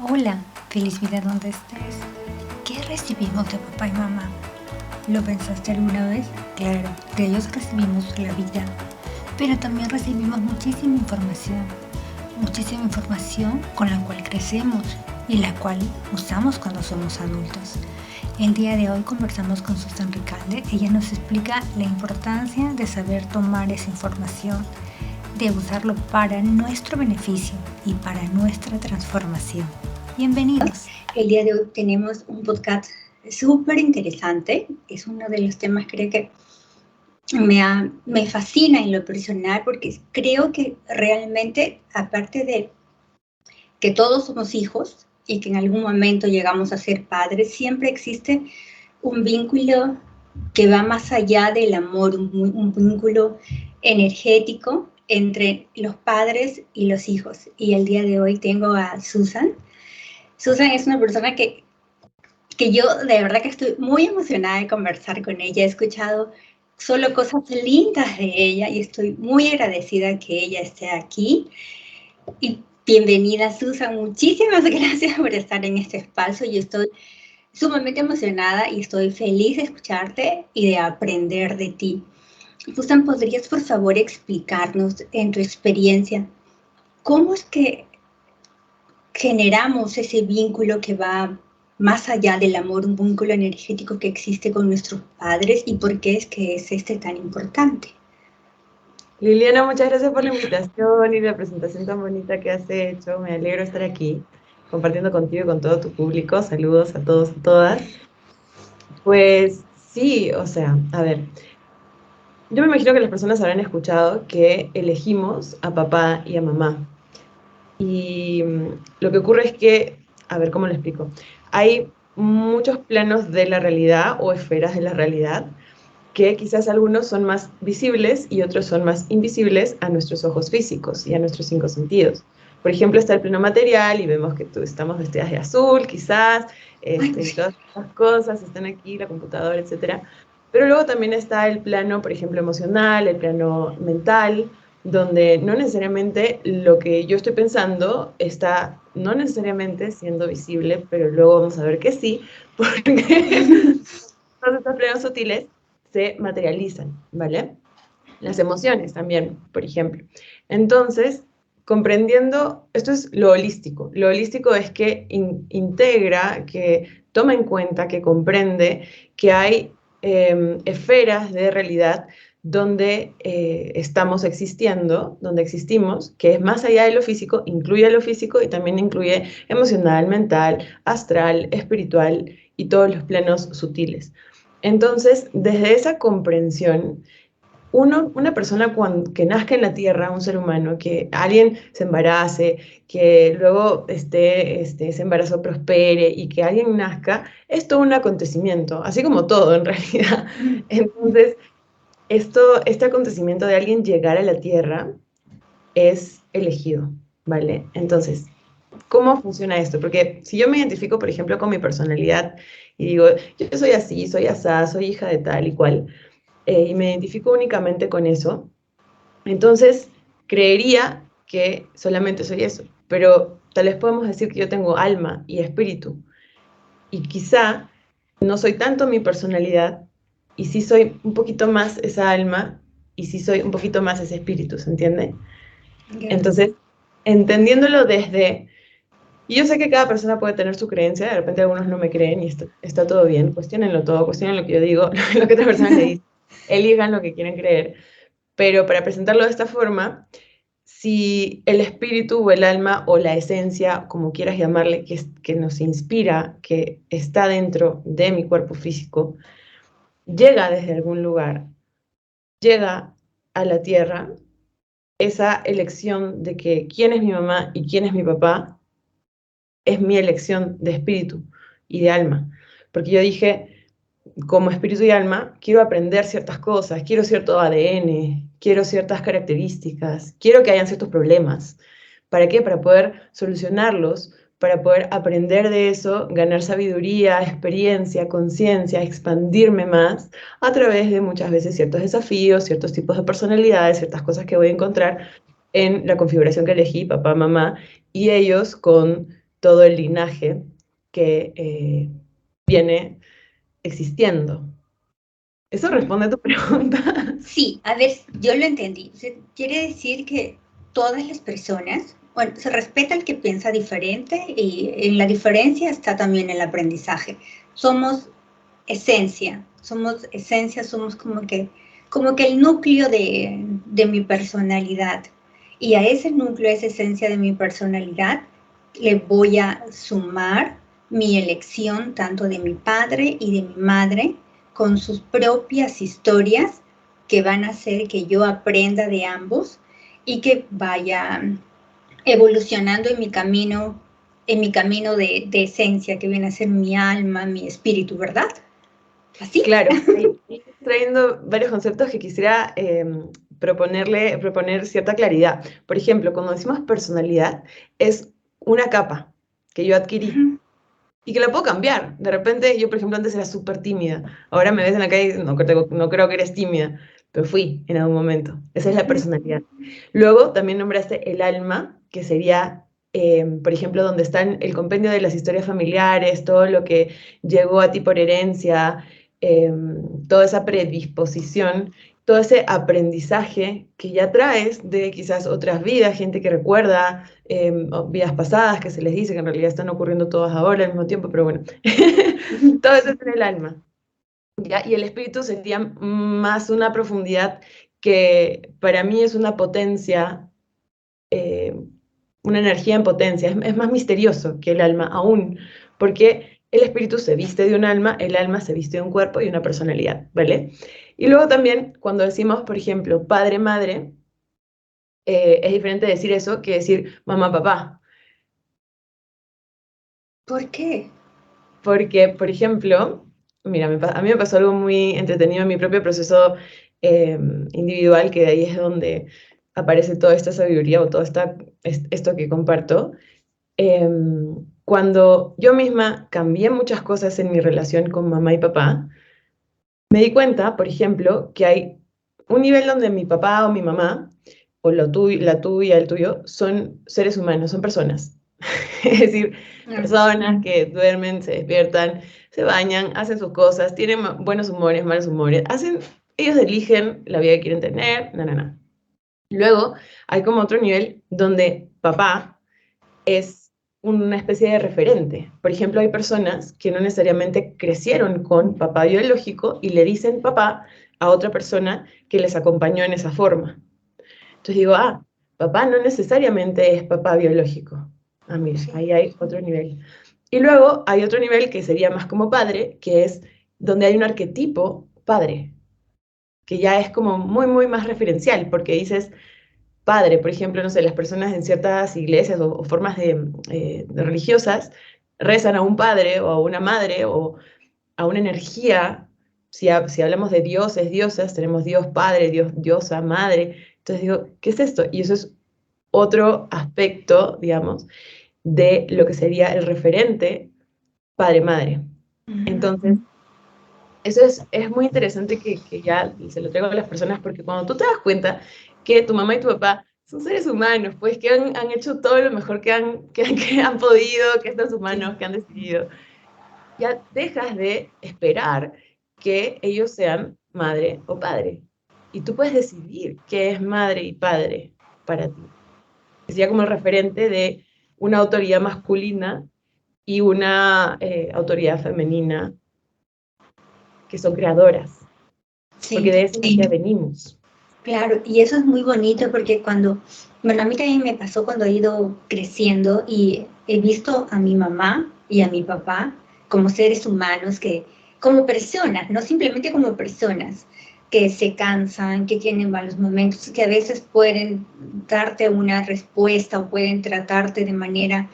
Hola, feliz vida donde estés. ¿Qué recibimos de papá y mamá? ¿Lo pensaste alguna vez? Claro, de ellos recibimos la vida, pero también recibimos muchísima información con la cual crecemos y la cual usamos cuando somos adultos. El día de hoy conversamos con Susan Ricalde. Ella nos explica la importancia de saber tomar esa información, de usarlo para nuestro beneficio y para nuestra transformación. Bienvenidos. El día de hoy tenemos un podcast súper interesante. Es uno de los temas, creo que me fascina en lo personal, porque creo que realmente, aparte de que todos somos hijos y que en algún momento llegamos a ser padres, siempre existe un vínculo que va más allá del amor, un vínculo energético entre los padres y los hijos. Y el día de hoy tengo a Susan. Susan es una persona que yo de verdad que estoy muy emocionada de conversar con ella. He escuchado solo cosas lindas de ella y estoy muy agradecida que ella esté aquí. Y bienvenida, Susan. Muchísimas gracias por estar en este espacio. Yo estoy sumamente emocionada y estoy feliz de escucharte y de aprender de ti. Susan, ¿podrías por favor explicarnos en tu experiencia cómo es que generamos ese vínculo que va más allá del amor, un vínculo energético que existe con nuestros padres, y por qué es que es tan importante? Liliana, muchas gracias por la invitación y la presentación tan bonita que has hecho. Me alegro de estar aquí compartiendo contigo y con todo tu público. Saludos a todos y todas. Pues sí, o sea, a ver, yo me imagino que las personas habrán escuchado que elegimos a papá y a mamá. Y lo que ocurre es que, a ver, ¿cómo lo explico? Hay muchos planos de la realidad o esferas de la realidad que quizás algunos son más visibles y otros son más invisibles a nuestros ojos físicos y a nuestros cinco sentidos. Por ejemplo, está el plano material y vemos que estamos vestidas de azul, quizás, todas las cosas están aquí, la computadora, etcétera. Pero luego también está el plano, por ejemplo, emocional, el plano mental, donde no necesariamente lo que yo estoy pensando está no necesariamente siendo visible, pero luego vamos a ver que sí, porque todos estos planos sutiles se materializan, ¿vale? Las emociones también, por ejemplo. Entonces, comprendiendo, esto es lo holístico. Lo holístico es que integra, que toma en cuenta, que comprende que hay esferas de realidad donde estamos existiendo, donde existimos, que es más allá de lo físico, incluye lo físico y también incluye emocional, mental, astral, espiritual y todos los planos sutiles. Entonces, desde esa comprensión, una persona que nazca en la Tierra, un ser humano, que alguien se embarace, que luego ese embarazo prospere y que alguien nazca, es todo un acontecimiento, así como todo en realidad. Entonces, este acontecimiento de alguien llegar a la Tierra es elegido, ¿vale? Entonces, ¿cómo funciona esto? Porque si yo me identifico, por ejemplo, con mi personalidad y digo, yo soy así, soy asá, soy hija de tal y cual, y me identifico únicamente con eso, entonces creería que solamente soy eso. Pero tal vez podemos decir que yo tengo alma y espíritu. Y quizá no soy tanto mi personalidad, y sí soy un poquito más esa alma, y sí soy un poquito más ese espíritu, ¿se entiende? Entonces, entendiéndolo desde... Y yo sé que cada persona puede tener su creencia, de repente algunos no me creen y está todo bien, cuestionenlo todo, cuestionen lo que yo digo, lo que otra persona le dice, elijan lo que quieren creer, pero para presentarlo de esta forma, si el espíritu o el alma o la esencia, como quieras llamarle, que nos inspira, que está dentro de mi cuerpo físico, llega desde algún lugar, llega a la tierra, esa elección de que quién es mi mamá y quién es mi papá, es mi elección de espíritu y de alma. Porque yo dije, como espíritu y alma, quiero aprender ciertas cosas, quiero cierto ADN, quiero ciertas características, quiero que hayan ciertos problemas. ¿Para qué? Para poder solucionarlos, para poder aprender de eso, ganar sabiduría, experiencia, conciencia, expandirme más a través de muchas veces ciertos desafíos, ciertos tipos de personalidades, ciertas cosas que voy a encontrar en la configuración que elegí, papá, mamá, y ellos con todo el linaje que viene existiendo. ¿Eso responde a tu pregunta? Sí, a ver, yo lo entendí. Quiere decir que todas las personas, bueno, se respeta el que piensa diferente y en la diferencia está también el aprendizaje. Somos somos como que el núcleo de mi personalidad. Y a ese núcleo, a esa esencia de mi personalidad, le voy a sumar mi elección tanto de mi padre y de mi madre con sus propias historias que van a hacer que yo aprenda de ambos y que vaya evolucionando en mi camino de esencia, que viene a ser mi alma, mi espíritu, ¿verdad? ¿Así? Claro, ahí trayendo varios conceptos que quisiera proponer cierta claridad. Por ejemplo, cuando decimos personalidad, es una capa que yo adquirí y que la puedo cambiar. De repente, yo, por ejemplo, antes era súper tímida. Ahora me ves en la calle y no creo que eres tímida, pero fui en algún momento. Esa es la personalidad. Luego, también nombraste el alma, que sería, por ejemplo, donde están el compendio de las historias familiares, todo lo que llegó a ti por herencia, toda esa predisposición, todo ese aprendizaje que ya traes de quizás otras vidas, gente que recuerda vidas pasadas que se les dice que en realidad están ocurriendo todas ahora al mismo tiempo, pero bueno, todo eso es en el alma. ¿Ya? Y el espíritu sería más una profundidad que para mí es una potencia, eh, una energía en potencia, es más misterioso que el alma aún, porque el espíritu se viste de un alma, el alma se viste de un cuerpo y una personalidad, ¿vale? Y luego también cuando decimos, por ejemplo, padre, madre, es diferente decir eso que decir mamá, papá. ¿Por qué? Porque, por ejemplo, mira, a mí me pasó algo muy entretenido en mi propio proceso individual, que de ahí es donde aparece toda esta sabiduría o todo esto que comparto. Cuando yo misma cambié muchas cosas en mi relación con mamá y papá, me di cuenta, por ejemplo, que hay un nivel donde mi papá o mi mamá, o la tuya, el tuyo, son seres humanos, son personas. Es decir, personas que duermen, se despiertan, se bañan, hacen sus cosas, tienen buenos humores, malos humores, ellos eligen la vida que quieren tener, no. Luego hay como otro nivel donde papá es una especie de referente. Por ejemplo, hay personas que no necesariamente crecieron con papá biológico y le dicen papá a otra persona que les acompañó en esa forma. Entonces digo, papá no necesariamente es papá biológico. Mira, ahí hay otro nivel. Y luego hay otro nivel que sería más como padre, que es donde hay un arquetipo padre, que ya es como muy, muy más referencial, porque dices, padre, por ejemplo, no sé, las personas en ciertas iglesias o formas de religiosas rezan a un padre o a una madre o a una energía. Si hablamos de dioses, diosas, tenemos Dios Padre, Dios, diosa, Madre. Entonces digo, ¿qué es esto? Y eso es otro aspecto, digamos, de lo que sería el referente padre-madre. Entonces, eso es muy interesante que ya se lo traigo a las personas, porque cuando tú te das cuenta que tu mamá y tu papá son seres humanos, pues que han hecho todo lo mejor que han podido, que está en sus manos, que han decidido, ya dejas de esperar que ellos sean madre o padre. Y tú puedes decidir qué es madre y padre para ti. Sería como el referente de una autoridad masculina y una autoridad femenina que son creadoras, porque Sí, de eso ya venimos. claro, y eso es muy bonito porque bueno, a mí también me pasó cuando he ido creciendo y he visto a mi mamá y a mi papá como seres humanos como personas, no simplemente como personas, que se cansan, que tienen malos momentos, que a veces pueden darte una respuesta o pueden tratarte de manera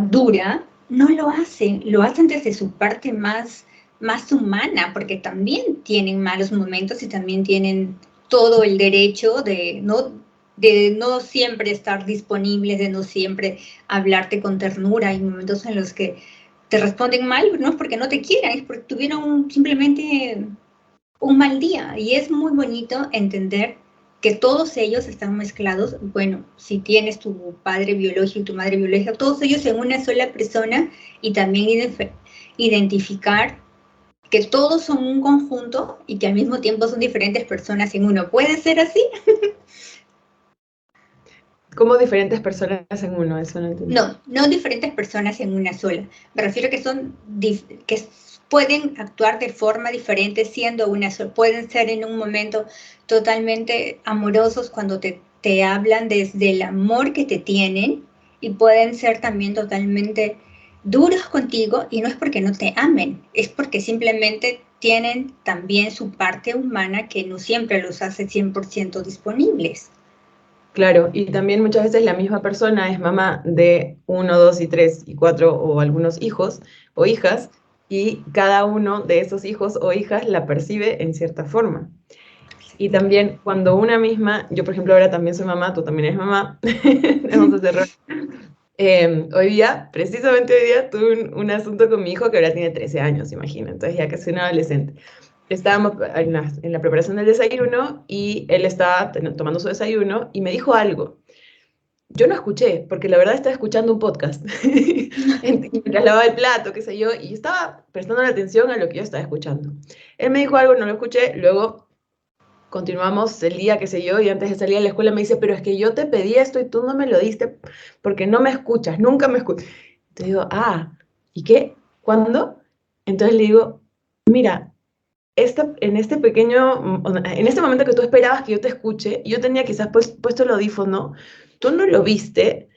dura, no lo hacen desde su parte más humana, porque también tienen malos momentos y también tienen todo el derecho de no siempre estar disponibles, de no siempre hablarte con ternura. Hay momentos en los que te responden mal, no es porque no te quieran, es porque tuvieron simplemente un mal día. Y es muy bonito entender que todos ellos están mezclados. Bueno, si tienes tu padre biológico y tu madre biológica, todos ellos en una sola persona, y también identificar que todos son un conjunto y que al mismo tiempo son diferentes personas en uno. ¿Puede ser así? Como diferentes personas en uno, eso no entiendo. No diferentes personas en una sola. Me refiero a que que pueden actuar de forma diferente siendo una sola. Pueden ser en un momento totalmente amorosos cuando te hablan desde el amor que te tienen, y pueden ser también totalmente duros contigo, y no es porque no te amen, es porque simplemente tienen también su parte humana que no siempre los hace 100% disponibles. Claro, y también muchas veces la misma persona es mamá de 1, 2 y 3 y 4 o algunos hijos o hijas, y cada uno de esos hijos o hijas la percibe en cierta forma. Y también cuando una misma, yo por ejemplo ahora también soy mamá, tú también eres mamá, tenemos ese error. Hoy día, precisamente hoy día, tuve un asunto con mi hijo que ahora tiene 13 años, imagina, entonces ya casi un adolescente. Estábamos en la preparación del desayuno y él estaba tomando su desayuno y me dijo algo. Yo no escuché, porque la verdad estaba escuchando un podcast mientras lavaba el plato, qué sé yo, y estaba prestando la atención a lo que yo estaba escuchando. Él me dijo algo, no lo escuché, luego continuamos el día, qué sé yo, y antes de salir a la escuela me dice, pero es que yo te pedí esto y tú no me lo diste porque no me escuchas, nunca me escuchas. Te digo, ¿y qué? ¿Cuándo? Entonces le digo, mira, en este momento que tú esperabas que yo te escuche, yo tenía quizás puesto el audífono, tú no lo viste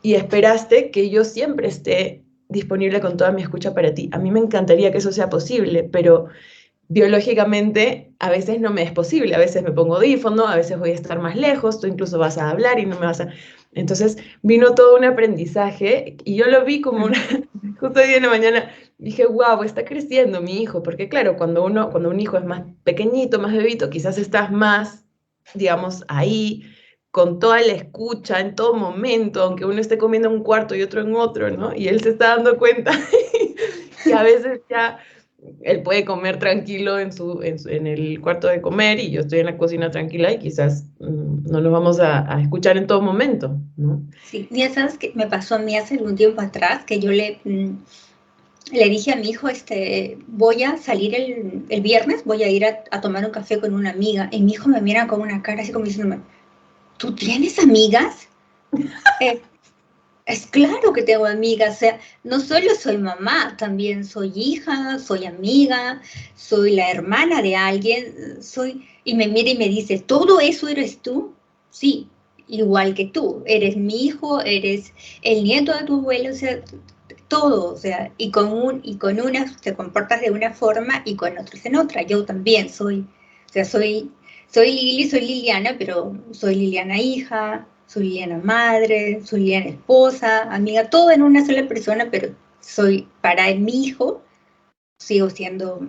y esperaste que yo siempre esté disponible con toda mi escucha para ti. A mí me encantaría que eso sea posible, pero biológicamente a veces no me es posible, a veces me pongo audífono, a veces voy a estar más lejos, tú incluso vas a hablar y no me vas a... Entonces vino todo un aprendizaje y yo lo vi como una... Justo hoy en la mañana dije, wow, está creciendo mi hijo, porque claro, cuando un hijo es más pequeñito, más bebito, quizás estás más, digamos, ahí, con toda la escucha en todo momento, aunque uno esté comiendo en un cuarto y otro en otro, ¿no? Y él se está dando cuenta que a veces ya él puede comer tranquilo en el cuarto de comer y yo estoy en la cocina tranquila y quizás no nos vamos a escuchar en todo momento, ¿no? Sí, ya sabes que me pasó a mí hace algún tiempo atrás, que yo le dije a mi hijo, voy a salir el viernes, voy a ir a tomar un café con una amiga, y mi hijo me mira con una cara así como diciéndome, ¿tú tienes amigas? Es claro que tengo amigas, o sea, no solo soy mamá, también soy hija, soy amiga, soy la hermana de alguien, y me mira y me dice, ¿todo eso eres tú? Sí, igual que tú, eres mi hijo, eres el nieto de tu abuelo, o sea, todo, o sea, y con unas te comportas de una forma y con otras en otra. Yo también soy Lili, soy Liliana, pero soy Liliana hija, soy Liliana madre, soy Liliana esposa, amiga, todo en una sola persona, pero para mi hijo, sigo siendo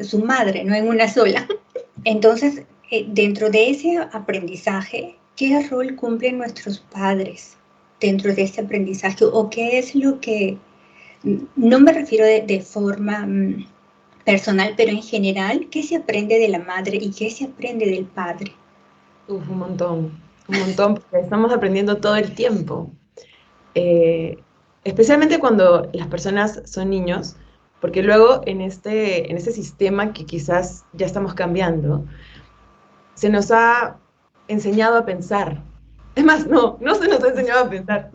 su madre, no en una sola. Entonces, dentro de ese aprendizaje, ¿qué rol cumplen nuestros padres dentro de ese aprendizaje? ¿O qué es lo que, no me refiero de forma personal, pero en general, qué se aprende de la madre y qué se aprende del padre? Un montón, porque estamos aprendiendo todo el tiempo. Eh, Especialmente cuando las personas son niños, porque luego en este sistema que quizás ya estamos cambiando, se nos ha enseñado a pensar. Es más, no se nos ha enseñado a pensar,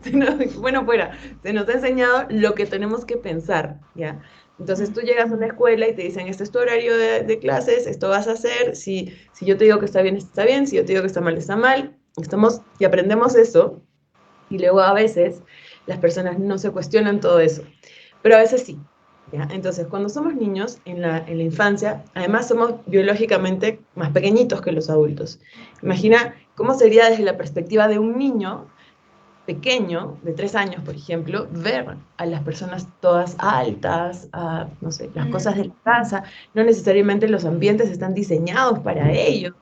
bueno, se nos ha enseñado lo que tenemos que pensar, ¿ya? Entonces tú llegas a una escuela y te dicen, este es tu horario de clases, esto vas a hacer, si yo te digo que está bien, si yo te digo que está mal, y aprendemos eso, y luego a veces las personas no se cuestionan todo eso, pero a veces sí. ¿Ya? Entonces, cuando somos niños, en la infancia, además somos biológicamente más pequeñitos que los adultos. Imagina cómo sería desde la perspectiva de un niño pequeño, de 3 años, por ejemplo, ver a las personas todas altas, no sé, las cosas de la casa, no necesariamente los ambientes están diseñados para ello.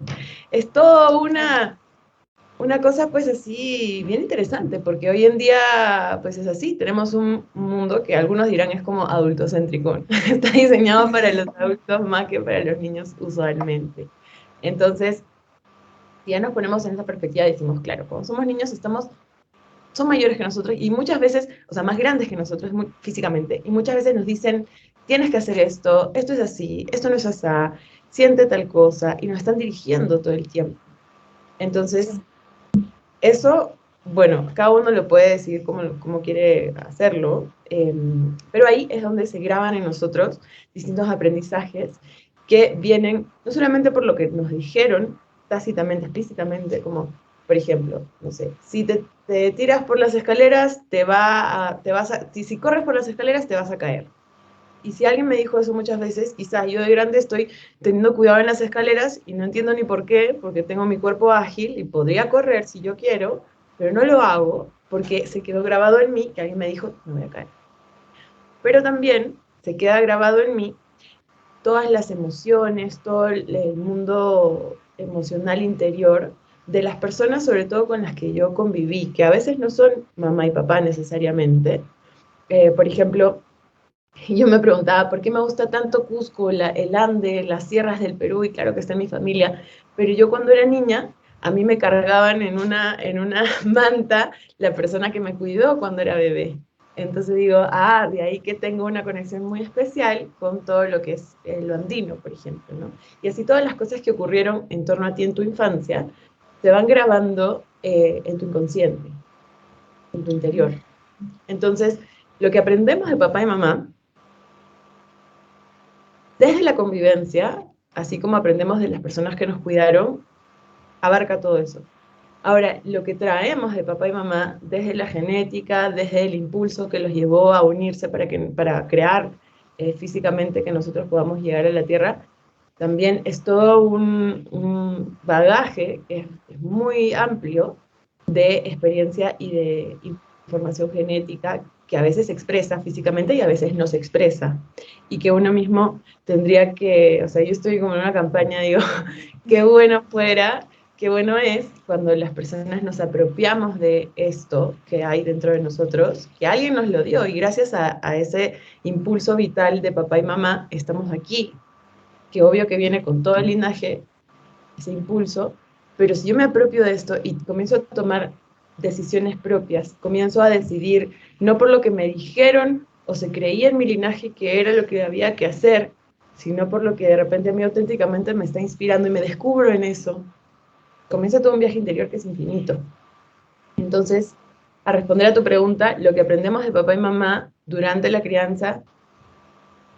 Es toda una cosa pues así bien interesante, porque hoy en día pues es así, tenemos un mundo que algunos dirán es como adultocéntrico, está diseñado para los adultos más que para los niños usualmente. Entonces, Si ya nos ponemos en esa perspectiva, decimos, claro, cuando somos niños son mayores que nosotros y muchas veces, o sea, más grandes que nosotros físicamente, y muchas veces nos dicen, tienes que hacer esto es así, esto no es así, siente tal cosa, y nos están dirigiendo todo el tiempo. Entonces, eso, bueno, cada uno lo puede decidir cómo quiere hacerlo, pero ahí es donde se graban en nosotros distintos aprendizajes que vienen no solamente por lo que nos dijeron tácitamente, explícitamente, como, por ejemplo, no sé, si te tiras por las escaleras, si corres por las escaleras, te vas a caer. Y si alguien me dijo eso muchas veces, quizás yo de grande estoy teniendo cuidado en las escaleras y no entiendo ni por qué, porque tengo mi cuerpo ágil y podría correr si yo quiero, pero no lo hago porque se quedó grabado en mí que alguien me dijo, no voy a caer. Pero también se queda grabado en mí todas las emociones, todo el mundo emocional interior de las personas, sobre todo con las que yo conviví, que a veces no son mamá y papá necesariamente. Por ejemplo, y yo me preguntaba, ¿por qué me gusta tanto Cusco, el Ande, las sierras del Perú? Y claro que está en mi familia, pero yo cuando era niña, a mí me cargaban en una manta la persona que me cuidó cuando era bebé. Entonces digo, de ahí que tengo una conexión muy especial con todo lo que es lo andino, por ejemplo, ¿no? Y así todas las cosas que ocurrieron en torno a ti en tu infancia se van grabando en tu inconsciente, en tu interior. Entonces, lo que aprendemos de papá y mamá desde la convivencia, así como aprendemos de las personas que nos cuidaron, abarca todo eso. Ahora, lo que traemos de papá y mamá, desde la genética, desde el impulso que los llevó a unirse para crear físicamente que nosotros podamos llegar a la Tierra, también es todo un bagaje que es muy amplio de experiencia y de información genética que a veces se expresa físicamente y a veces no se expresa. Y que uno mismo tendría que, o sea, yo estoy como en una campaña, digo, qué bueno fuera, qué bueno es cuando las personas nos apropiamos de esto que hay dentro de nosotros, que alguien nos lo dio y gracias a ese impulso vital de papá y mamá estamos aquí, que obvio que viene con todo el linaje, ese impulso, pero si yo me apropio de esto y comienzo a tomar decisiones propias, comienzo a decidir no por lo que me dijeron o se creía en mi linaje que era lo que había que hacer, sino por lo que de repente a mí auténticamente me está inspirando y me descubro en eso, comienza todo un viaje interior que es infinito. Entonces, a responder a tu pregunta, lo que aprendemos de papá y mamá durante la crianza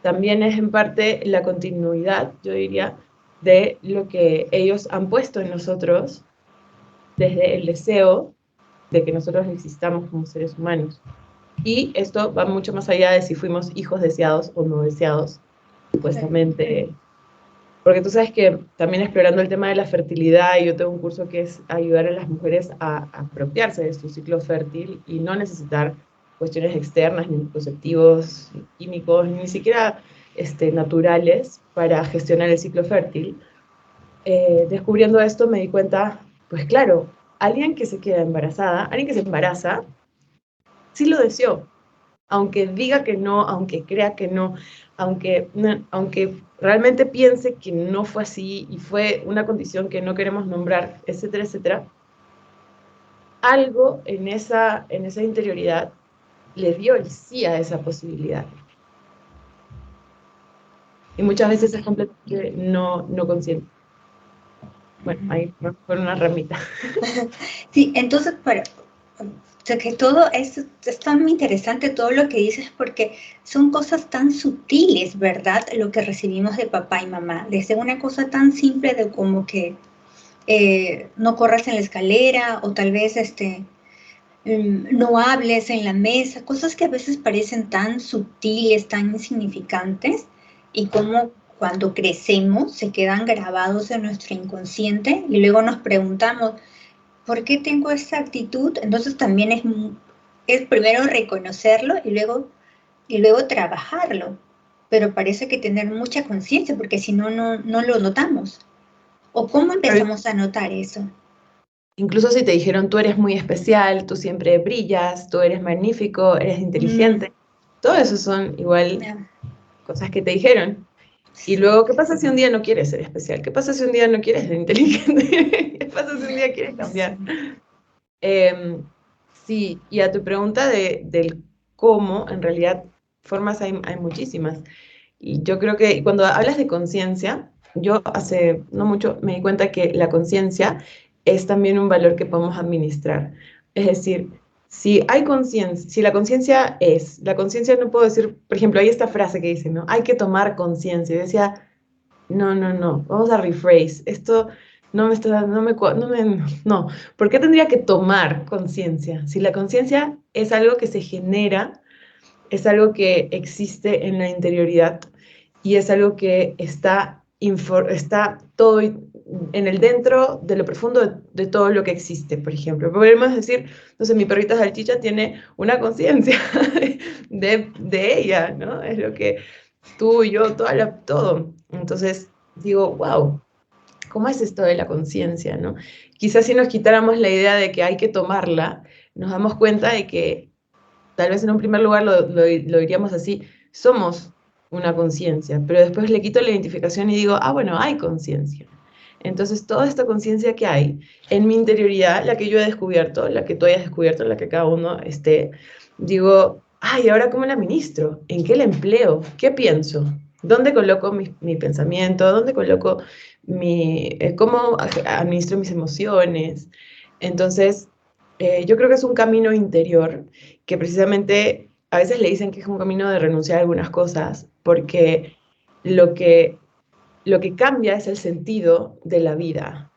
también es en parte la continuidad, yo diría, de lo que ellos han puesto en nosotros desde el deseo de que nosotros existamos como seres humanos. Y esto va mucho más allá de si fuimos hijos deseados o no deseados, supuestamente. Porque tú sabes que también explorando el tema de la fertilidad, yo tengo un curso que es ayudar a las mujeres a apropiarse de su ciclo fértil y no necesitar cuestiones externas, ni anticonceptivos, ni químicos, ni siquiera naturales para gestionar el ciclo fértil. Descubriendo esto me di cuenta, pues claro, alguien que se queda embarazada, alguien que se embaraza, sí lo deseó, aunque diga que no, aunque crea que no, aunque realmente piense que no fue así y fue una condición que no queremos nombrar, etcétera, etcétera, algo en esa interioridad le dio el sí a esa posibilidad. Y muchas veces es completamente no consciente. Bueno, ahí fue una ramita. Sí, entonces, o sea, que todo es tan interesante todo lo que dices porque son cosas tan sutiles, ¿verdad? Lo que recibimos de papá y mamá. Desde una cosa tan simple de como que no corras en la escalera o tal vez no hables en la mesa, cosas que a veces parecen tan sutiles, tan insignificantes y como cuando crecemos se quedan grabados en nuestro inconsciente y luego nos preguntamos, ¿por qué tengo esta actitud? Entonces también es primero reconocerlo y luego trabajarlo, pero parece que tener mucha conciencia porque si no, no lo notamos. ¿O cómo empezamos a notar eso? Incluso si te dijeron, tú eres muy especial, tú siempre brillas, tú eres magnífico, eres inteligente, todo eso son igual cosas que te dijeron. Y luego, ¿qué pasa si un día no quieres ser especial? ¿Qué pasa si un día no quieres ser inteligente? ¿Qué pasa si un día quieres cambiar? Sí, y a tu pregunta del cómo, en realidad, formas hay muchísimas. Y yo creo que cuando hablas de conciencia, yo hace no mucho me di cuenta que la conciencia es también un valor que podemos administrar. Es decir, si hay conciencia, si la conciencia no puedo decir, por ejemplo, hay esta frase que dice, ¿no? Hay que tomar conciencia. Yo decía, no, no, no, vamos a rephrase. Esto no me está, no. ¿Por qué tendría que tomar conciencia? Si la conciencia es algo que se genera, es algo que existe en la interioridad y es algo que está todo en el dentro de lo profundo de todo lo que existe, por ejemplo. Podemos decir, no sé, mi perrita salchicha tiene una conciencia de ella, ¿no? Es lo que tú y yo, todo. Entonces digo, wow, ¿cómo es esto de la conciencia, no? Quizás si nos quitáramos la idea de que hay que tomarla, nos damos cuenta de que tal vez en un primer lugar lo diríamos así, somos una conciencia, pero después le quito la identificación y digo, ah, bueno, hay conciencia. Entonces, toda esta conciencia que hay en mi interioridad, la que yo he descubierto, la que tú hayas descubierto, la que cada uno esté, digo, ay, ¿ahora cómo la administro? ¿En qué la empleo? ¿Qué pienso? ¿Dónde coloco mi pensamiento? ¿Dónde coloco cómo administro mis emociones? Entonces, yo creo que es un camino interior que precisamente a veces le dicen que es un camino de renunciar a algunas cosas, porque lo que, lo que cambia es el sentido de la vida.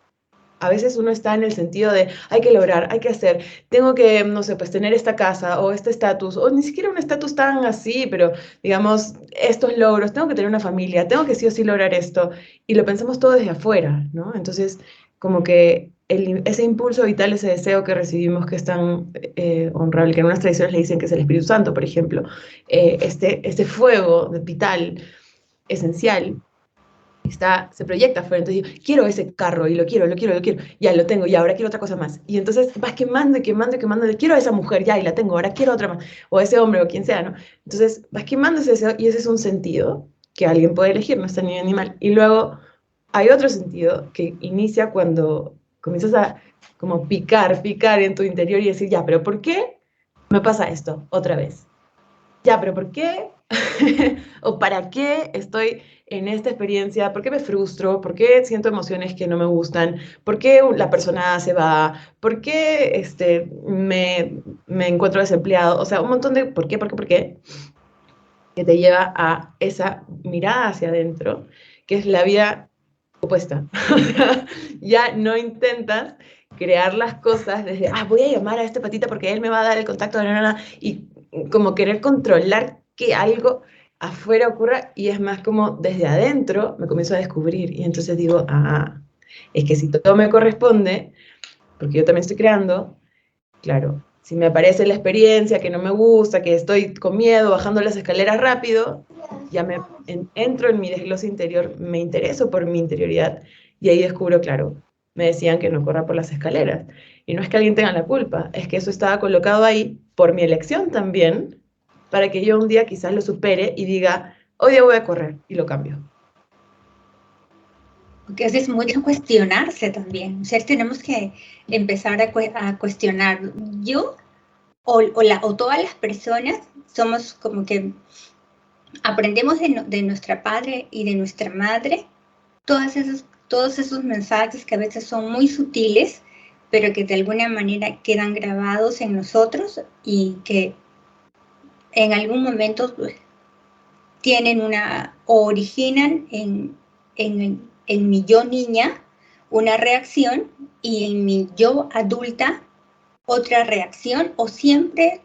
A veces uno está en el sentido de hay que lograr, hay que hacer, tengo que, no sé, pues tener esta casa o este estatus, o ni siquiera un estatus tan así, pero digamos, estos logros, tengo que tener una familia, tengo que sí o sí lograr esto, y lo pensamos todo desde afuera, ¿no? Entonces, como que ese impulso vital, ese deseo que recibimos que es tan honrable, que en unas tradiciones le dicen que es el Espíritu Santo, por ejemplo, este fuego vital, esencial, se proyecta afuera, entonces digo, quiero ese carro y lo quiero, ya lo tengo y ahora quiero otra cosa más. Y entonces vas quemando y quemando y quemando, quiero a esa mujer ya y la tengo, ahora quiero otra más, o ese hombre o quien sea, ¿no? Entonces vas quemando ese deseo y ese es un sentido que alguien puede elegir, no está ni bien ni mal. Y luego hay otro sentido que inicia cuando comienzas a como picar en tu interior y decir, ya, pero ¿por qué me pasa esto otra vez? Ya, pero ¿por qué? ¿O para qué estoy en esta experiencia? ¿Por qué me frustro? ¿Por qué siento emociones que no me gustan? ¿Por qué la persona se va? ¿Por qué me encuentro desempleado? O sea, un montón de por qué, que te lleva a esa mirada hacia adentro, que es la vida opuesta. O sea, ya no intentas crear las cosas desde, voy a llamar a este patita porque él me va a dar el contacto de y como querer controlar que algo afuera ocurra y es más como desde adentro me comienzo a descubrir y entonces digo, es que si todo me corresponde, porque yo también estoy creando, claro, si me aparece la experiencia que no me gusta, que estoy con miedo, bajando las escaleras rápido, ya entro en mi desglose interior, me intereso por mi interioridad y ahí descubro, claro, me decían que no corra por las escaleras. Y no es que alguien tenga la culpa, es que eso estaba colocado ahí por mi elección también, para que yo un día quizás lo supere y diga, hoy día voy a correr y lo cambio. Porque es mucho cuestionarse también. O sea, tenemos que empezar a cuestionar. Yo o todas las personas somos como que aprendemos de nuestra padre y de nuestra madre todos esos mensajes que a veces son muy sutiles, pero que de alguna manera quedan grabados en nosotros y que en algún momento pues, tienen o originan en mi yo niña una reacción y en mi yo adulta otra reacción, o siempre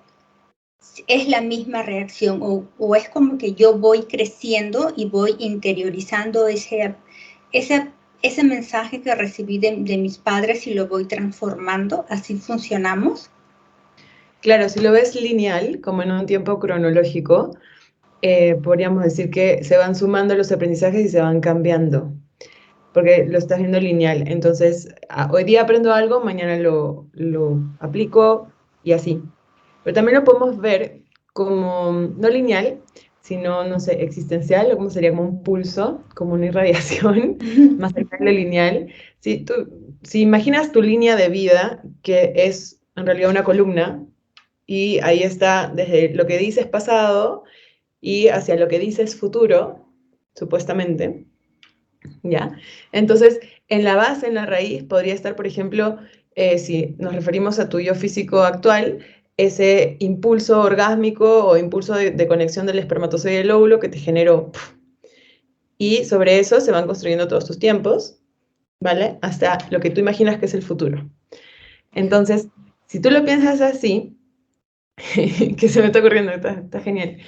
es la misma reacción, o es como que yo voy creciendo y voy interiorizando ese mensaje que recibí de mis padres y lo voy transformando. ¿Así funcionamos? Claro, si lo ves lineal, como en un tiempo cronológico, podríamos decir que se van sumando los aprendizajes y se van cambiando, porque lo estás viendo lineal. Entonces, hoy día aprendo algo, mañana lo aplico y así. Pero también lo podemos ver como no lineal, sino, no sé, existencial, o como sería como un pulso, como una irradiación, más cerca de lo lineal. Si imaginas tu línea de vida, que es en realidad una columna, y ahí está desde lo que dices pasado y hacia lo que dices futuro, supuestamente, ¿ya? Entonces, en la base, en la raíz, podría estar, por ejemplo, si nos referimos a tu yo físico actual, ese impulso orgásmico o impulso de conexión del espermatozoide y el óvulo que te generó. Y sobre eso se van construyendo todos tus tiempos, ¿vale? Hasta lo que tú imaginas que es el futuro. Entonces, si tú lo piensas así, que se me está ocurriendo, está genial,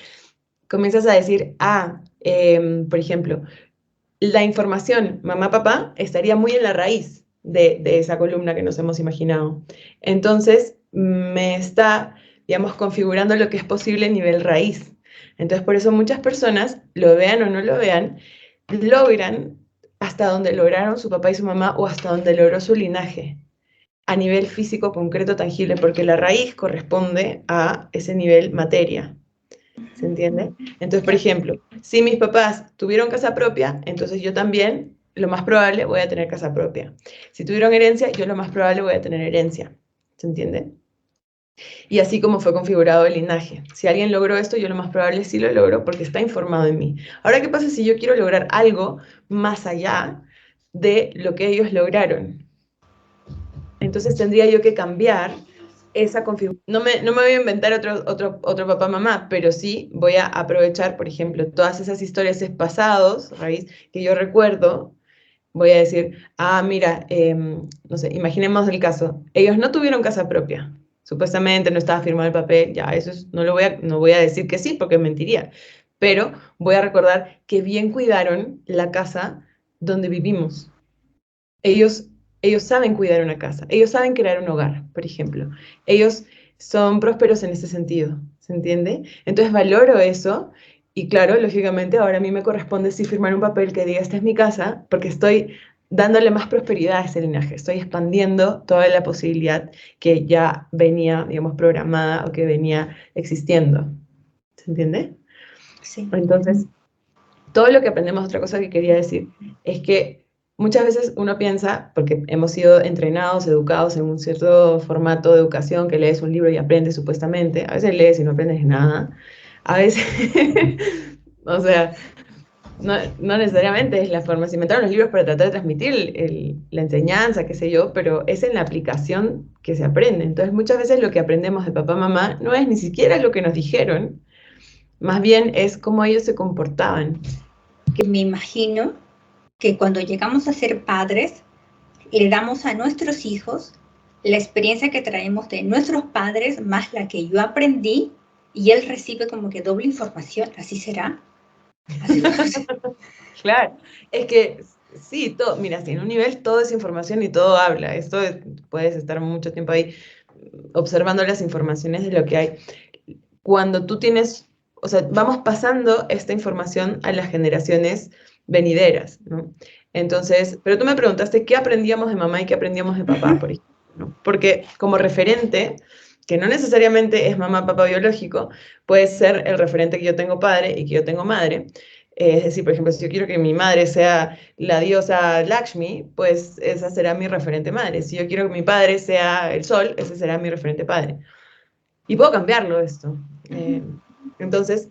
comienzas a decir, por ejemplo, la información mamá-papá estaría muy en la raíz de esa columna que nos hemos imaginado. Entonces, me está, digamos, configurando lo que es posible a nivel raíz. Entonces, por eso muchas personas, lo vean o no lo vean, logran hasta donde lograron su papá y su mamá o hasta donde logró su linaje, a nivel físico, concreto, tangible, porque la raíz corresponde a ese nivel materia. ¿Se entiende? Entonces, por ejemplo, si mis papás tuvieron casa propia, entonces yo también, lo más probable, voy a tener casa propia. Si tuvieron herencia, yo lo más probable voy a tener herencia. ¿Se entiende? Y así como fue configurado el linaje. Si alguien logró esto, yo lo más probable sí lo logro porque está informado en mí. Ahora, ¿qué pasa si yo quiero lograr algo más allá de lo que ellos lograron? Entonces tendría yo que cambiar esa configuración. No me voy a inventar otro papá, mamá, pero sí voy a aprovechar, por ejemplo, todas esas historias pasados, raíz, que yo recuerdo. Voy a decir, mira, no sé, imaginemos el caso. Ellos no tuvieron casa propia. Supuestamente no estaba firmado el papel. Ya, eso no voy a decir que sí, porque mentiría. Pero voy a recordar que bien cuidaron la casa donde vivimos. Ellos, ellos saben cuidar una casa, ellos saben crear un hogar, por ejemplo. Ellos son prósperos en ese sentido, ¿se entiende? Entonces valoro eso y claro, lógicamente ahora a mí me corresponde sí firmar un papel que diga esta es mi casa porque estoy dándole más prosperidad a ese linaje, estoy expandiendo toda la posibilidad que ya venía, digamos, programada o que venía existiendo. ¿Se entiende? Sí. Entonces, todo lo que aprendemos, otra cosa que quería decir, es que muchas veces uno piensa, porque hemos sido entrenados, educados en un cierto formato de educación, que lees un libro y aprendes supuestamente, a veces lees y no aprendes nada, a veces, o sea, no necesariamente es la forma, se inventaron los libros para tratar de transmitir la enseñanza, qué sé yo, pero es en la aplicación que se aprende. Entonces muchas veces lo que aprendemos de papá, mamá, no es ni siquiera lo que nos dijeron, más bien es cómo ellos se comportaban. Me imagino que cuando llegamos a ser padres, le damos a nuestros hijos la experiencia que traemos de nuestros padres más la que yo aprendí y él recibe como que doble información, ¿así será? Así. Claro, es que sí, todo, mira, si en un nivel todo es información y todo habla. Puedes estar mucho tiempo ahí observando las informaciones de lo que hay. Cuando tú tienes, o sea, vamos pasando esta información a las generaciones venideras, ¿no? Entonces, pero tú me preguntaste qué aprendíamos de mamá y qué aprendíamos de papá, por ejemplo, ¿no? Porque como referente, que no necesariamente es mamá, papá biológico, puede ser el referente que yo tengo padre y que yo tengo madre. Es decir, por ejemplo, si yo quiero que mi madre sea la diosa Lakshmi, pues esa será mi referente madre. Si yo quiero que mi padre sea el sol, ese será mi referente padre. Y puedo cambiarlo esto. Entonces,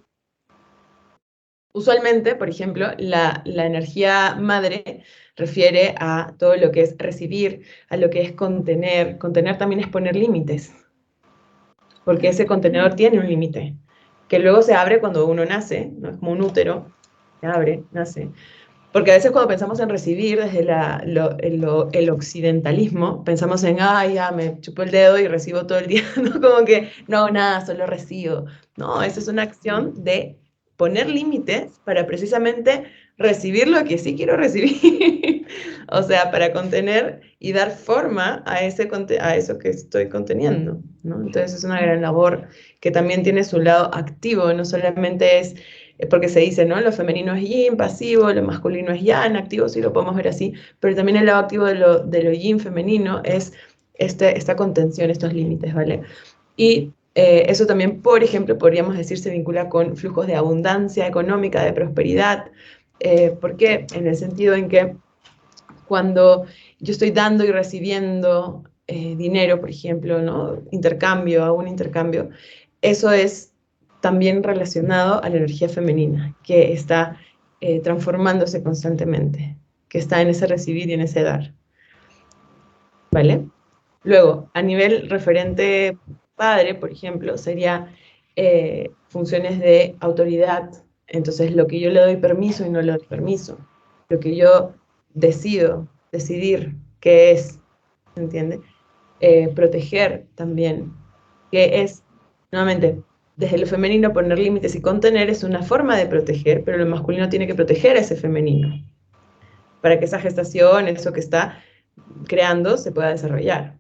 usualmente, por ejemplo, la energía madre refiere a todo lo que es recibir, a lo que es contener. Contener también es poner límites, porque ese contenedor tiene un límite, que luego se abre cuando uno nace, ¿no? Es como un útero, se abre, nace. Porque a veces cuando pensamos en recibir desde el occidentalismo, pensamos en, ya me chupo el dedo y recibo todo el día, ¿no? Como que, no, nada, solo recibo. No, esa es una acción de poner límites para precisamente recibir lo que sí quiero recibir. O sea, para contener y dar forma a eso que estoy conteniendo, ¿no? Entonces es una gran labor que también tiene su lado activo, no solamente es porque se dice, ¿no? Lo femenino es yin, pasivo, lo masculino es yang, activo, sí lo podemos ver así, pero también el lado activo de lo yin femenino es esta contención, estos límites, ¿vale? Y Eso también, por ejemplo, podríamos decir, se vincula con flujos de abundancia económica, de prosperidad. ¿Por qué? En el sentido en que cuando yo estoy dando y recibiendo dinero, por ejemplo, ¿no? Intercambio, hago un intercambio, eso es también relacionado a la energía femenina, que está transformándose constantemente, que está en ese recibir y en ese dar. ¿Vale? Luego, a nivel referente padre, por ejemplo, sería funciones de autoridad. Entonces, lo que yo le doy permiso y no le doy permiso. Lo que yo decidir qué es, ¿se entiende? Proteger también, que es, nuevamente, desde lo femenino poner límites y contener es una forma de proteger, pero lo masculino tiene que proteger a ese femenino para que esa gestación, eso que está creando, se pueda desarrollar.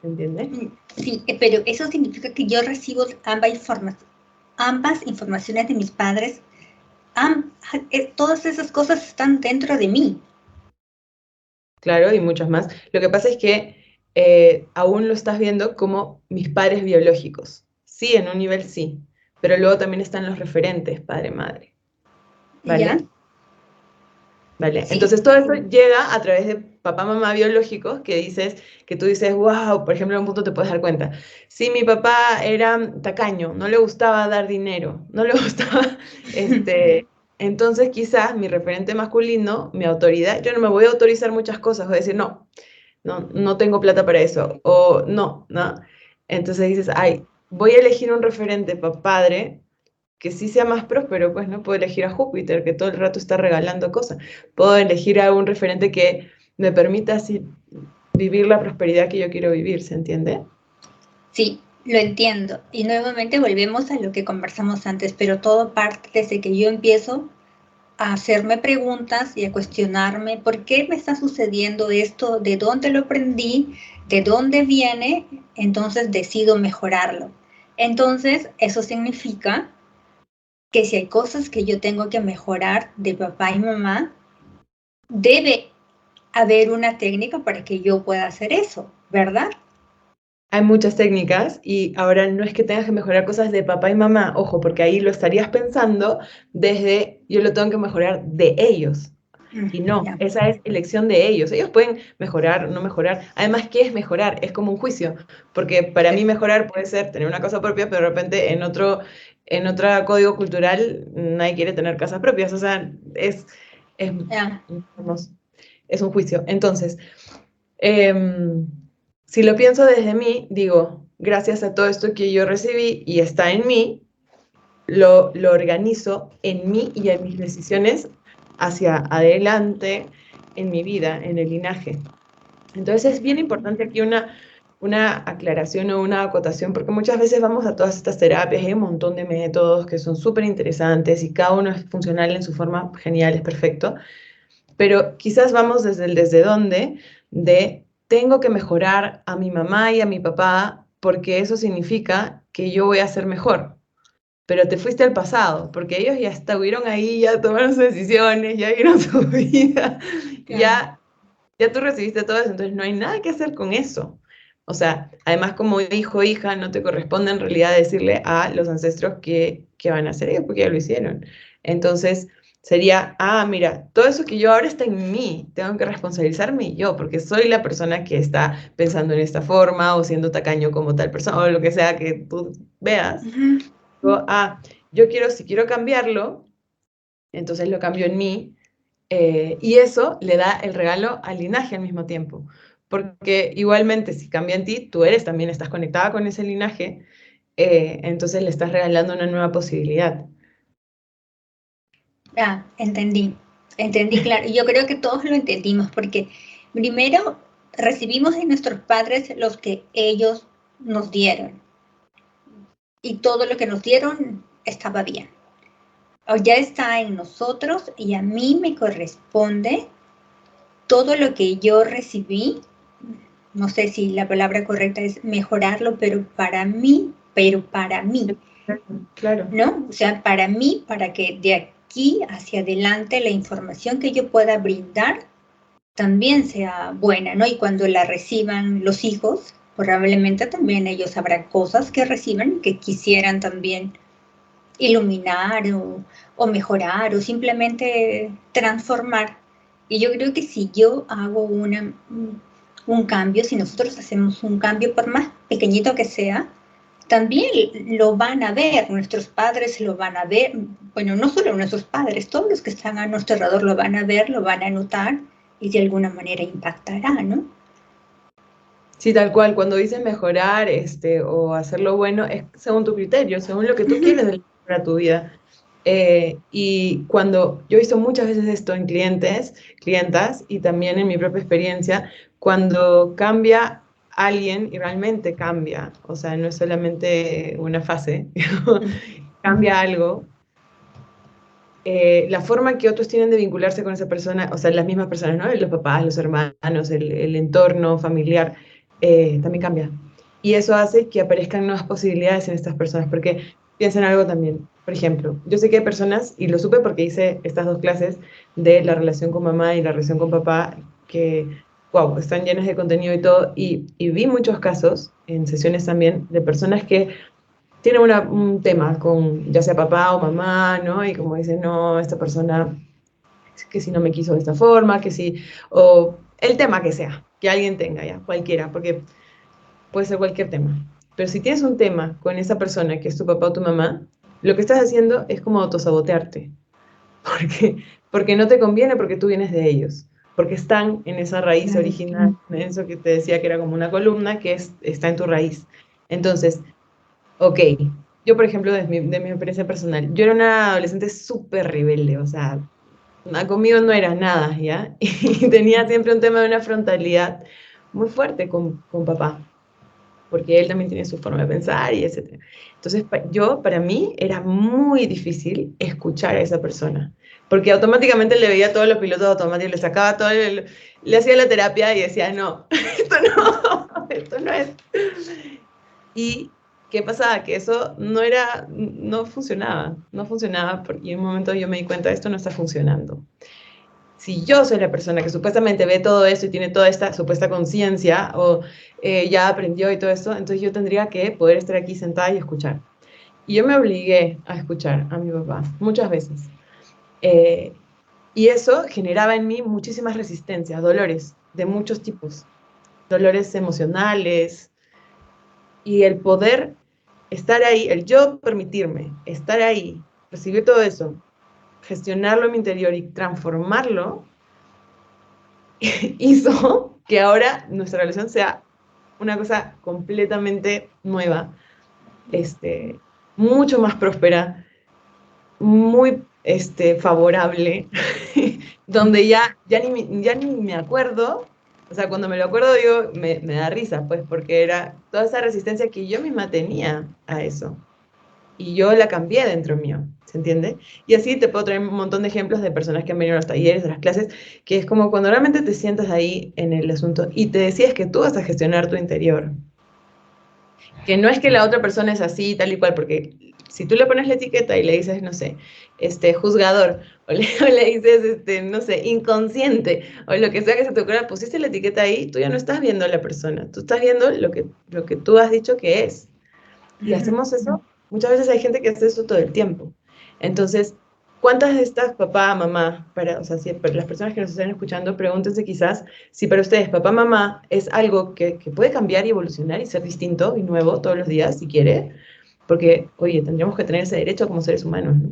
¿Se entiende? Sí, pero eso significa que yo recibo ambas informaciones de mis padres. Todas esas cosas están dentro de mí. Claro, y muchas más. Lo que pasa es que aún lo estás viendo como mis padres biológicos. Sí, en un nivel sí, pero luego también están los referentes, padre-madre. ¿Ya? ¿Vale? ¿Vale? Sí. Entonces todo eso llega a través de papá, mamá biológicos que tú dices, wow, por ejemplo, en un punto te puedes dar cuenta. Si mi papá era tacaño, no le gustaba dar dinero, no le gustaba, entonces quizás mi referente masculino, mi autoridad, yo no me voy a autorizar muchas cosas, voy a decir, no tengo plata para eso, o no. Entonces dices, ay, voy a elegir un referente padre que sí sea más próspero, pues no puedo elegir a Júpiter, que todo el rato está regalando cosas. Puedo elegir a un referente que me permita así vivir la prosperidad que yo quiero vivir, ¿se entiende? Sí, lo entiendo. Y nuevamente volvemos a lo que conversamos antes, pero todo parte desde que yo empiezo a hacerme preguntas y a cuestionarme por qué me está sucediendo esto, de dónde lo aprendí, de dónde viene, entonces decido mejorarlo. Entonces, eso significa que si hay cosas que yo tengo que mejorar de papá y mamá, debe haber una técnica para que yo pueda hacer eso, ¿verdad? Hay muchas técnicas y ahora no es que tengas que mejorar cosas de papá y mamá, ojo, porque ahí lo estarías pensando desde yo lo tengo que mejorar de ellos. Y no, Ya. esa es elección de ellos. Ellos pueden mejorar, no mejorar. Además, ¿qué es mejorar? Es como un juicio, porque para mí mejorar puede ser tener una casa propia, pero de repente en otro código cultural nadie quiere tener casas propias. O sea, es, Ya. vamos, es un juicio. Entonces, si lo pienso desde mí, digo, gracias a todo esto que yo recibí y está en mí, lo organizo en mí y en mis decisiones hacia adelante en mi vida, en el linaje. Entonces es bien importante aquí una aclaración o una acotación, porque muchas veces vamos a todas estas terapias y hay un montón de métodos que son súper interesantes y cada uno es funcional en su forma genial, es perfecto, pero quizás vamos desde el desde dónde de tengo que mejorar a mi mamá y a mi papá porque eso significa que yo voy a ser mejor, pero te fuiste al pasado, porque ellos ya estuvieron ahí, ya tomaron sus decisiones, ya vieron su vida, Ya. ya tú recibiste todo eso, entonces no hay nada que hacer con eso. O sea, además como hijo o hija no te corresponde en realidad decirle a los ancestros qué van a hacer ellos, porque ya lo hicieron. Entonces sería, mira, todo eso que yo ahora está en mí, tengo que responsabilizarme yo, porque soy la persona que está pensando en esta forma o siendo tacaño como tal persona, o lo que sea que tú veas. Yo quiero, si quiero cambiarlo, entonces lo cambio en mí, y eso le da el regalo al linaje al mismo tiempo, porque igualmente si cambia en ti, tú también estás conectada con ese linaje, entonces le estás regalando una nueva posibilidad. Entendí, claro. Yo creo que todos lo entendimos porque primero recibimos de nuestros padres los que ellos nos dieron y todo lo que nos dieron estaba bien. O ya está en nosotros y a mí me corresponde todo lo que yo recibí. No sé si la palabra correcta es mejorarlo, pero para mí, Claro. ¿no? O sea, para mí, para que de aquí hacia adelante la información que yo pueda brindar también sea buena, ¿no? Y cuando la reciban los hijos, Probablemente también ellos habrá cosas que reciben que quisieran también iluminar o mejorar o simplemente transformar. Y yo creo que si yo hago un cambio, si nosotros hacemos un cambio, por más pequeñito que sea, también lo van a ver, nuestros padres lo van a ver, bueno, no solo nuestros padres, todos los que están a nuestro alrededor lo van a ver, lo van a notar y de alguna manera impactará, ¿no? Sí, tal cual, cuando dices mejorar o hacerlo bueno, es según tu criterio, según lo que tú quieres para tu vida. Y cuando yo he visto muchas veces esto en clientes, clientas y también en mi propia experiencia, cuando cambia alguien y realmente cambia, o sea, no es solamente una fase, cambia algo, la forma que otros tienen de vincularse con esa persona, o sea, las mismas personas, ¿no? Los papás, los hermanos, el entorno familiar, también cambia. Y eso hace que aparezcan nuevas posibilidades en estas personas, porque piensen algo también. Por ejemplo, yo sé que hay personas, y lo supe porque hice estas dos clases de la relación con mamá y la relación con papá, que, wow, están llenas de contenido y todo, y vi muchos casos en sesiones también de personas que tiene un tema con ya sea papá o mamá, ¿no? Y como dicen, no, esta persona, es que si no me quiso de esta forma, que si, o el tema que sea, que alguien tenga ya, cualquiera, porque puede ser cualquier tema. Pero si tienes un tema con esa persona que es tu papá o tu mamá, lo que estás haciendo es como autosabotearte, porque no te conviene porque tú vienes de ellos, porque están en esa raíz original, en eso que te decía que era como una columna que está en tu raíz. Entonces, ok, yo por ejemplo, de mi experiencia personal, yo era una adolescente súper rebelde, o sea, conmigo no era nada, ¿ya? Y tenía siempre un tema de una frontalidad muy fuerte con papá, porque él también tiene su forma de pensar y etcétera. Entonces, para mí, era muy difícil escuchar a esa persona, porque automáticamente le veía todos los pilotos automáticos, le sacaba todo, le hacía la terapia y decía, no, esto no, esto no es. Y ¿qué pasaba? Que eso no funcionaba, no funcionaba porque en un momento yo me di cuenta, esto no está funcionando. Si yo soy la persona que supuestamente ve todo esto y tiene toda esta supuesta conciencia o ya aprendió y todo esto, entonces yo tendría que poder estar aquí sentada y escuchar. Y yo me obligué a escuchar a mi papá muchas veces. Eh, y eso generaba en mí muchísimas resistencias, dolores de muchos tipos, dolores emocionales, y el poder estar ahí, el yo permitirme estar ahí, recibir todo eso, gestionarlo en mi interior y transformarlo, hizo que ahora nuestra relación sea una cosa completamente nueva, mucho más próspera, muy favorable, donde ya ni me acuerdo, o sea, cuando me lo acuerdo digo, me da risa, pues, porque era toda esa resistencia que yo misma tenía a eso. Y yo la cambié dentro mío, ¿se entiende? Y así te puedo traer un montón de ejemplos de personas que han venido a los talleres, a las clases, que es como cuando realmente te sientas ahí en el asunto y te decides que tú vas a gestionar tu interior. Que no es que la otra persona es así, tal y cual, porque si tú le pones la etiqueta y le dices, no sé, juzgador, o le dices, no sé, inconsciente, o lo que sea que se te ocurra, pusiste la etiqueta ahí, tú ya no estás viendo a la persona, tú estás viendo lo que tú has dicho que es. Y hacemos eso, muchas veces hay gente que hace eso todo el tiempo. Entonces, ¿cuántas de estas papá, mamá, o sea, si para las personas que nos están escuchando, pregúntense quizás si para ustedes papá, mamá es algo que puede cambiar y evolucionar y ser distinto y nuevo todos los días, si quiere, porque, oye, tendríamos que tener ese derecho como seres humanos, ¿no?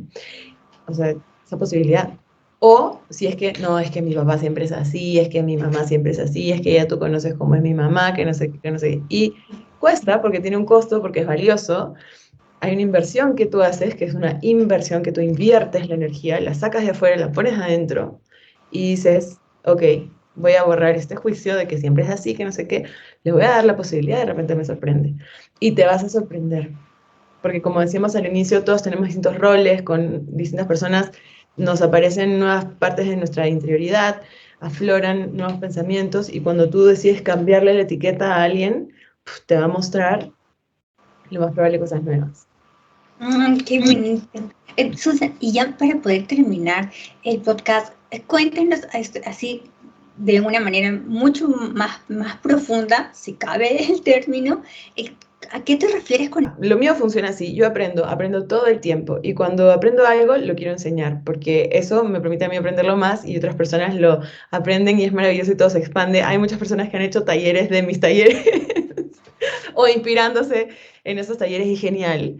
O sea, esa posibilidad. O si es que, no, es que mi papá siempre es así, es que mi mamá siempre es así, es que ya tú conoces cómo es mi mamá, que no sé qué, que no sé qué. Y cuesta porque tiene un costo, porque es valioso. Hay una inversión que tú haces, que es una inversión que tú inviertes la energía, la sacas de afuera, la pones adentro y dices, ok, voy a borrar este juicio de que siempre es así, que no sé qué, le voy a dar la posibilidad, de repente me sorprende. Y te vas a sorprender, porque como decíamos al inicio, todos tenemos distintos roles, con distintas personas nos aparecen nuevas partes de nuestra interioridad, afloran nuevos pensamientos y cuando tú decides cambiarle la etiqueta a alguien, te va a mostrar lo más probable cosas nuevas. Qué bonito. Susan, y ya para poder terminar el podcast, cuéntenos así de una manera mucho más profunda, si cabe el término. ¿A qué te refieres con...? Lo mío funciona así, yo aprendo todo el tiempo y cuando aprendo algo lo quiero enseñar porque eso me permite a mí aprenderlo más y otras personas lo aprenden y es maravilloso y todo se expande. Hay muchas personas que han hecho talleres de mis talleres o inspirándose en esos talleres y genial.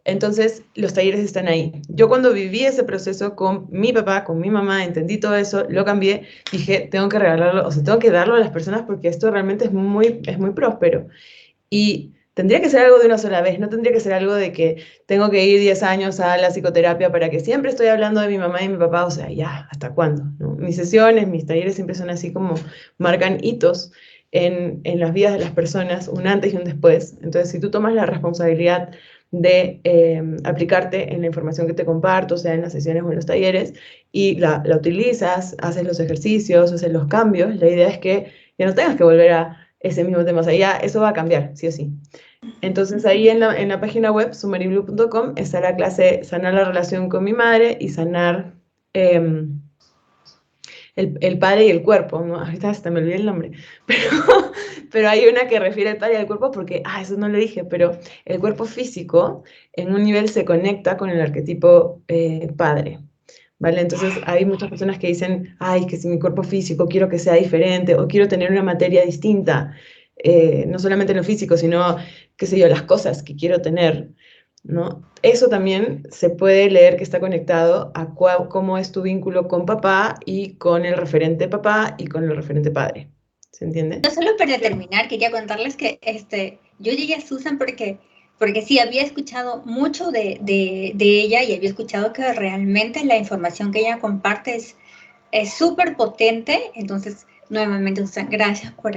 Entonces, los talleres están ahí. Yo cuando viví ese proceso con mi papá, con mi mamá, entendí todo eso, lo cambié, dije, tengo que regalarlo, o sea, tengo que darlo a las personas porque esto realmente es muy próspero. Y tendría que ser algo de una sola vez, no tendría que ser algo de que tengo que ir 10 años a la psicoterapia para que siempre estoy hablando de mi mamá y mi papá, o sea, ya, ¿hasta cuándo? ¿No? Mis sesiones, mis talleres siempre son así como marcan hitos en las vidas de las personas, un antes y un después. Entonces, si tú tomas la responsabilidad de aplicarte en la información que te comparto, sea en las sesiones o en los talleres, y la utilizas, haces los ejercicios, haces los cambios, la idea es que ya no tengas que volver a ese mismo tema, o sea, ya eso va a cambiar, sí o sí. Entonces ahí en la página web, sumeriblue.com, está la clase Sanar la relación con mi madre y sanar el padre y el cuerpo, ¿no? Ahorita hasta me olvidé el nombre, pero hay una que refiere al padre y al cuerpo porque, eso no lo dije, pero el cuerpo físico en un nivel se conecta con el arquetipo padre, ¿vale? Entonces hay muchas personas que dicen, ay, que si mi cuerpo físico quiero que sea diferente o quiero tener una materia distinta, no solamente en lo físico, sino, qué sé yo, las cosas que quiero tener, ¿no? Eso también se puede leer que está conectado a cómo es tu vínculo con papá y con el referente papá y con el referente padre. ¿Se entiende? No solo para terminar, quería contarles que yo llegué a Susan porque sí, había escuchado mucho de ella y había escuchado que realmente la información que ella comparte es súper potente. Entonces, nuevamente, Susan, gracias por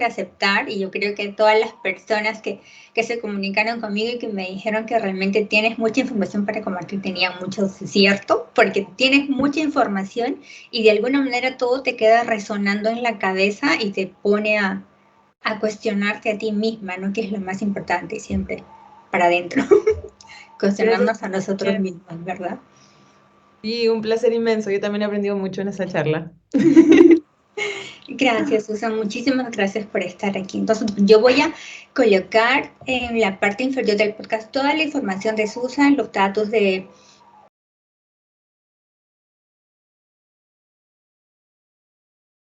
aceptar, y yo creo que todas las personas que se comunicaron conmigo y que me dijeron que realmente tienes mucha información para compartir, tenían mucho cierto, porque tienes mucha información y de alguna manera todo te queda resonando en la cabeza y te pone a cuestionarte a ti misma, ¿no? Que es lo más importante siempre, para adentro, cuestionarnos a nosotros mismos, ¿verdad? Sí, un placer inmenso. Yo también he aprendido mucho en esa charla. Gracias, Susan. Muchísimas gracias por estar aquí. Entonces, yo voy a colocar en la parte inferior del podcast toda la información de Susan, los datos de